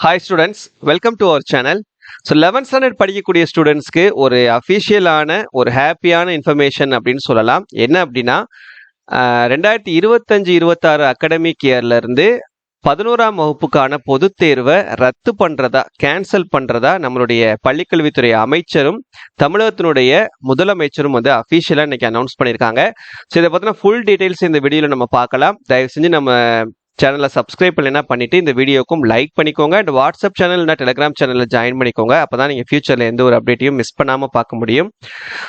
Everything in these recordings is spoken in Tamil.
Hi students, welcome to our channel. So 11th standard படிக்கக்கூடிய ஸ்டூடெண்ட்ஸ்க்கு ஒரு அஃபிஷியலான ஒரு ஹாப்பியான இன்ஃபர்மேஷன் அப்படின்னு சொல்லலாம். என்ன அப்படின்னா 2025-26 அகாடமிக் இயர்லேருந்து 11ஆம் வகுப்புக்கான பொதுத் தேர்வை ரத்து பண்ணுறதா கேன்சல் பண்ணுறதா நம்மளுடைய பள்ளிக்கல்வித்துறை அமைச்சரும் தமிழகத்தினுடைய முதலமைச்சரும் வந்து அஃபிஷியலாக இன்னைக்கு அனௌன்ஸ் பண்ணியிருக்காங்க. ஸோ இதை பற்றின ஃபுல் டீட்டெயில்ஸ் இந்த வீடியோவில் நம்ம பார்க்கலாம். தயவு செஞ்சு நம்ம சேனலை சப்ஸ்கிரைப் பண்ணலைன்னா பண்ணிட்டு இந்த வீடியோக்கும் லைக் பண்ணிக்கோங்க. அண்ட் வாட்ஸ்அப் சேனல் இல்லைனா டெலிகிராம் சேனலில் ஜாயின் பண்ணிக்கோங்க. அப்போ தான் நீங்கள் ஃபியூச்சரில் எந்த ஒரு அப்டேட்டையும் மிஸ் பண்ணாமல் பார்க்க முடியும்.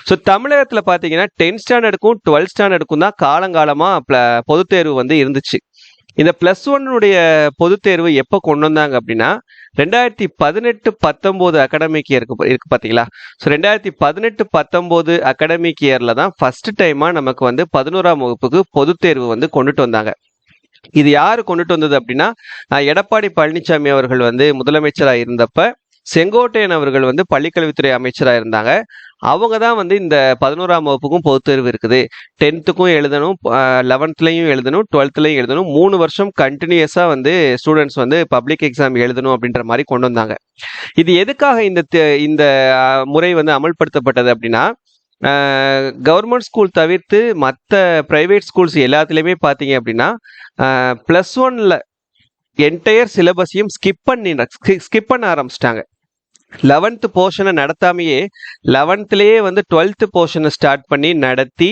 ஸோ தமிழகத்தில் பார்த்தீங்கன்னா 10th ஸ்டாண்டர்டுக்கும் 12th ஸ்டாண்டர்டுக்கும் தான் காலங்காலமாக பொதுத் தேர்வு வந்து இருந்துச்சு. இந்த +1 பொதுத் தேர்வு எப்போ கொண்டு வந்தாங்க அப்படின்னா 2018-19 அகாடமிக் இருக்கு பார்த்தீங்களா. ஸோ 2018-19 அகாடமிக் இயரில் தான் ஃபர்ஸ்ட் டைமாக நமக்கு வந்து 11ஆம் வகுப்புக்கு பொதுத் தேர்வு வந்து கொண்டுட்டு வந்தாங்க. இது யாரு கொண்டுட்டு வந்தது அப்படின்னா எடப்பாடி பழனிசாமி அவர்கள் வந்து முதலமைச்சராக இருந்தப்ப செங்கோட்டையன் அவர்கள் வந்து பள்ளிக்கல்வித்துறை அமைச்சராக இருந்தாங்க. அவங்க தான் வந்து இந்த 11ஆம் வகுப்புக்கும் பொதுத் தேர்வு இருக்குது, 10th எழுதணும், 11th எழுதணும், 12th எழுதணும், 3 வருஷம் கண்டினியூஸாக வந்து ஸ்டூடெண்ட்ஸ் வந்து பப்ளிக் எக்ஸாம் எழுதணும் அப்படின்ற மாதிரி கொண்டு வந்தாங்க. இது எதுக்காக இந்த முறை வந்து அமல்படுத்தப்பட்டது அப்படின்னா கவர்மெண்ட் ஸ்கூல் தவிர்த்து மற்ற பிரைவேட் ஸ்கூல்ஸ் எல்லாத்துலேயுமே பார்த்தீங்க அப்படின்னா +1 என்டையர் சிலபஸையும் ஸ்கிப் பண்ண ஆரம்பிச்சிட்டாங்க. 11th போர்ஷனை நடத்தாமையே 11th வந்து 12th போர்ஷனை ஸ்டார்ட் பண்ணி நடத்தி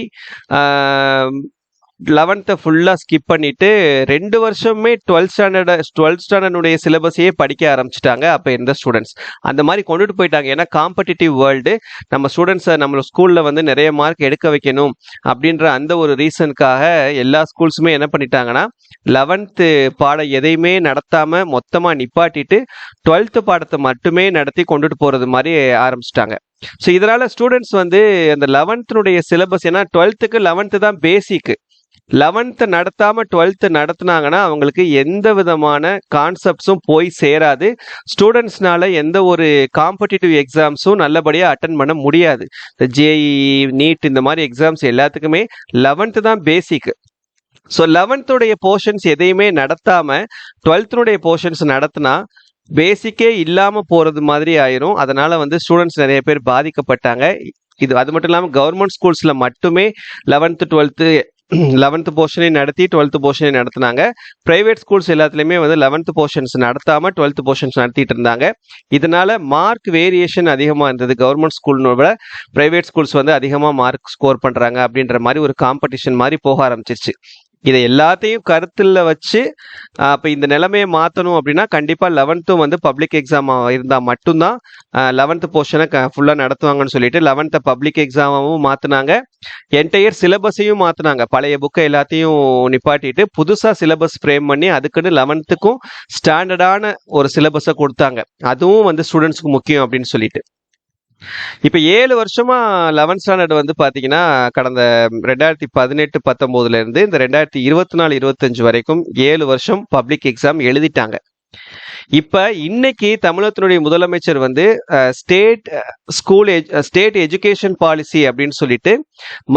11th ஃபுல்லாக ஸ்கிப் பண்ணிட்டு 2 வருஷமே 12th ஸ்டாண்டர்டுடைய சிலபஸையே படிக்க ஆரம்பிச்சிட்டாங்க. அப்போ இருந்த ஸ்டூடெண்ட்ஸ் அந்த மாதிரி கொண்டுட்டு போயிட்டாங்க. ஏன்னா காம்படிட்டிவ் வேர்ல்டு, நம்ம ஸ்டூடெண்ட்ஸை நம்ம ஸ்கூலில் வந்து நிறைய மார்க் எடுக்க வைக்கணும் அப்படின்ற அந்த ஒரு ரீசனுக்காக எல்லா ஸ்கூல்ஸுமே என்ன பண்ணிட்டாங்கன்னா 11th பாடம் எதையுமே நடத்தாமல் மொத்தமாக நிப்பாட்டிட்டு 12th பாடத்தை மட்டுமே நடத்தி கொண்டுட்டு போகிறது மாதிரி ஆரம்பிச்சிட்டாங்க. ஸோ இதனால் ஸ்டூடெண்ட்ஸ் வந்து அந்த 11th சிலபஸ், ஏன்னா 12th 11th தான் பேசிக்கு, 11th நடத்தாம 12th நடத்துனாங்கன்னா அவங்களுக்கு எந்த விதமான கான்செப்ட்ஸும் போய் சேராது. ஸ்டூடெண்ட்ஸ்னால எந்த ஒரு காம்படிட்டிவ் எக்ஸாம்ஸும் நல்லபடியாக அட்டன் பண்ண முடியாது. இந்த ஜேஇ, நீட் இந்த மாதிரி எக்ஸாம்ஸ் எல்லாத்துக்குமே 11th தான் பேசிக். ஸோ 11th போர்ஷன்ஸ் எதையுமே நடத்தாம 12th போர்ஷன்ஸ் நடத்தினா பேசிக்கே இல்லாமல் போகிறது மாதிரி ஆயிரும். அதனால வந்து ஸ்டூடெண்ட்ஸ் நிறைய பேர் பாதிக்கப்பட்டாங்க. அது மட்டும் இல்லாமல் கவர்மெண்ட் ஸ்கூல்ஸில் மட்டுமே 11th போர்ஷனை நடத்தி 12th போர்ஷனை நடத்தினாங்க. பிரைவேட் ஸ்கூல்ஸ் எல்லாத்துலேயுமே வந்து 11th போர்ஷன்ஸ் நடத்தாமல் 12th போர்ஷன்ஸ் நடத்திட்டு இருந்தாங்க. இதனால மார்க் வேரியேஷன் அதிகமாக இருந்தது. கவர்மெண்ட் ஸ்கூலோட பிரைவேட் ஸ்கூல்ஸ் வந்து அதிகமாக மார்க் ஸ்கோர் பண்ணுறாங்க அப்படின்ற மாதிரி ஒரு காம்படிஷன் மாதிரி போக ஆரம்பிச்சிருச்சு. இதை எல்லாத்தையும் கருத்தில் வச்சு இப்போ இந்த நிலைமையை மாற்றணும் அப்படின்னா கண்டிப்பாக 11th வந்து பப்ளிக் எக்ஸாம் இருந்தால் மட்டும்தான் 11th போர்ஷனை ஃபுல்லாக நடத்துவாங்கன்னு சொல்லிட்டு 11th பப்ளிக் எக்ஸாமாவும் மாற்றினாங்க. என்டையர் சிலபஸையும் மாற்றினாங்க. பழைய புக்கை எல்லாத்தையும் நிப்பாட்டிட்டு புதுசாக சிலபஸ் ஃப்ரேம் பண்ணி அதுக்குன்னு 11th ஸ்டாண்டர்டான ஒரு சிலபஸை கொடுத்தாங்க. அதுவும் வந்து ஸ்டூடெண்ட்ஸ்க்கு முக்கியம் அப்படின்னு சொல்லிட்டு இப்போ 7 வருஷமா 11th ஸ்டாண்டர்ட் வந்து பார்த்தீங்கன்னா கடந்த 2018-19 இந்த 2024-25 வரைக்கும் 7 வருஷம் பப்ளிக் எக்ஸாம் எழுதிட்டாங்க. இப்போ இன்னைக்கு தமிழகத்தினுடைய முதலமைச்சர் வந்து ஸ்டேட் எஜுகேஷன் பாலிசி அப்படின்னு சொல்லிட்டு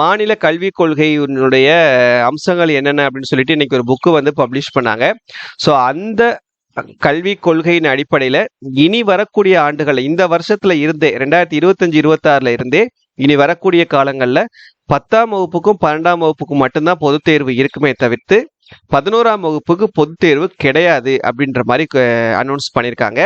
மாநில கல்விக் கொள்கையினுடைய அம்சங்கள் என்னென்ன அப்படின்னு சொல்லிட்டு இன்னைக்கு ஒரு புக்கு வந்து பப்ளிஷ் பண்ணாங்க. ஸோ அந்த கல்வி கொள்கையின் அடிப்படையில் இனி வரக்கூடிய ஆண்டுகள், இந்த வருஷத்துல இருந்தே 2025-26 இருந்தே இனி வரக்கூடிய காலங்களில் 10ஆம் வகுப்புக்கும் 12ஆம் வகுப்புக்கும் மட்டும்தான் பொதுத் தேர்வு இருக்குமே தவிர்த்து 11ஆம் வகுப்புக்கு பொதுத் தேர்வு கிடையாது அப்படின்ற மாதிரி அனௌன்ஸ் பண்ணியிருக்காங்க.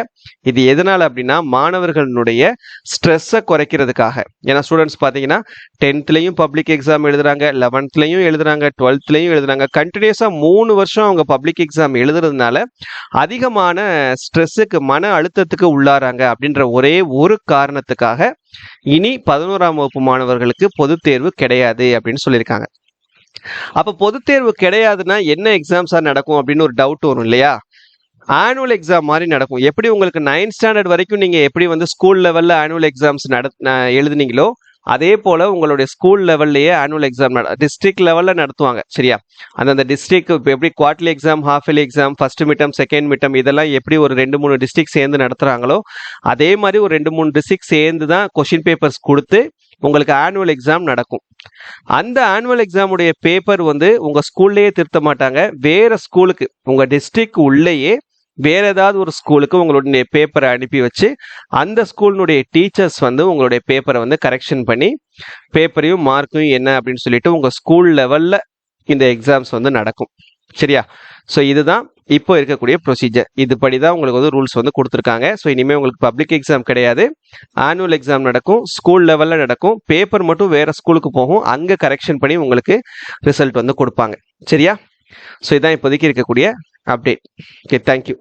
இது எதனால அப்படின்னா மாணவர்களுடைய ஸ்ட்ரெஸ்ஸை குறைக்கிறதுக்காக. ஏன்னா ஸ்டூடெண்ட்ஸ் பார்த்தீங்கன்னா 10th பப்ளிக் எக்ஸாம் எழுதுறாங்க, 11th எழுதுறாங்க, 12th எழுதுறாங்க. கண்டினியூஸாக 3 வருஷம் அவங்க பப்ளிக் எக்ஸாம் எழுதுறதுனால அதிகமான ஸ்ட்ரெஸ்ஸுக்கு, மன அழுத்தத்துக்கு உள்ளாராங்க. அப்படின்ற ஒரே ஒரு காரணத்துக்காக இனி 11ஆம் வகுப்பு மாணவர்களுக்கு பொதுத் தேர்வு கிடையாது அப்படின்னு சொல்லியிருக்காங்க. அப்ப பொதுத் தேர்வு கிடையாதுன்னா என்ன எக்ஸாம்ஸா நடக்கும் அப்படின்னு ஒரு டவுட் வரும் இல்லையா. ஆனுவல் எக்ஸாம் மாதிரி நடக்கும். எப்படி உங்களுக்கு 9th ஸ்டாண்டர்ட் வரைக்கும் நீங்க எப்படி வந்து ஸ்கூல் லெவல்ல ஆனுவல் எக்ஸாம்ஸ் எழுதுனீங்களோ அதே போல உங்களுடைய ஸ்கூல் லெவல்லையே ஆனுவல் எக்ஸாம் டிஸ்ட்ரிக்ட் லெவல்ல நடத்துவாங்க. சரியா, அந்தந்த டிஸ்ட்ரிக்ட் இப்போ எப்படி quarterly exam, half yearly exam, first midterm, second midterm இதெல்லாம் எப்படி ஒரு 2-3 டிஸ்ட்ரிக்ட் சேர்ந்து நடத்துறாங்களோ அதே மாதிரி ஒரு 2-3 டிஸ்ட்ரிக்ட் சேர்ந்து தான் கொஸ்டின் பேப்பர்ஸ் கொடுத்து உங்களுக்கு ஆனுவல் எக்ஸாம் நடக்கும். அந்த ஆனுவல் எக்ஸாமுடைய பேப்பர் வந்து உங்க ஸ்கூல்லேயே திருத்த மாட்டாங்க, வேற ஸ்கூலுக்கு உங்க டிஸ்ட்ரிக்ட் உள்ளேயே வேற ஏதாவது ஒரு ஸ்கூலுக்கு உங்களுடைய பேப்பரை அனுப்பி வச்சு அந்த ஸ்கூலினுடைய டீச்சர்ஸ் வந்து உங்களுடைய பேப்பரை வந்து கரெக்ஷன் பண்ணி பேப்பரையும் மார்க்கையும் என்ன அப்படின்னு சொல்லிட்டு உங்க ஸ்கூல் லெவல்ல இந்த எக்ஸாம்ஸ் வந்து நடக்கும். சரியா? ஸோ இதுதான் இப்போ இருக்கக்கூடிய ப்ரொசீஜர். இதுபடி தான் உங்களுக்கு வந்து ரூல்ஸ் வந்து கொடுத்துருக்காங்க. ஸோ இனிமேல் உங்களுக்கு பப்ளிக் எக்ஸாம் கிடையாது, ஆனுவல் எக்ஸாம் நடக்கும், ஸ்கூல் லெவலில் நடக்கும். பேப்பர் மட்டும் வேற ஸ்கூலுக்கு போகும், அங்கே கரெக்ஷன் பண்ணி உங்களுக்கு ரிசல்ட் வந்து கொடுப்பாங்க. சரியா? ஸோ இதான் இப்போதைக்கு இருக்கக்கூடிய அப்டேட். Okay, thank you.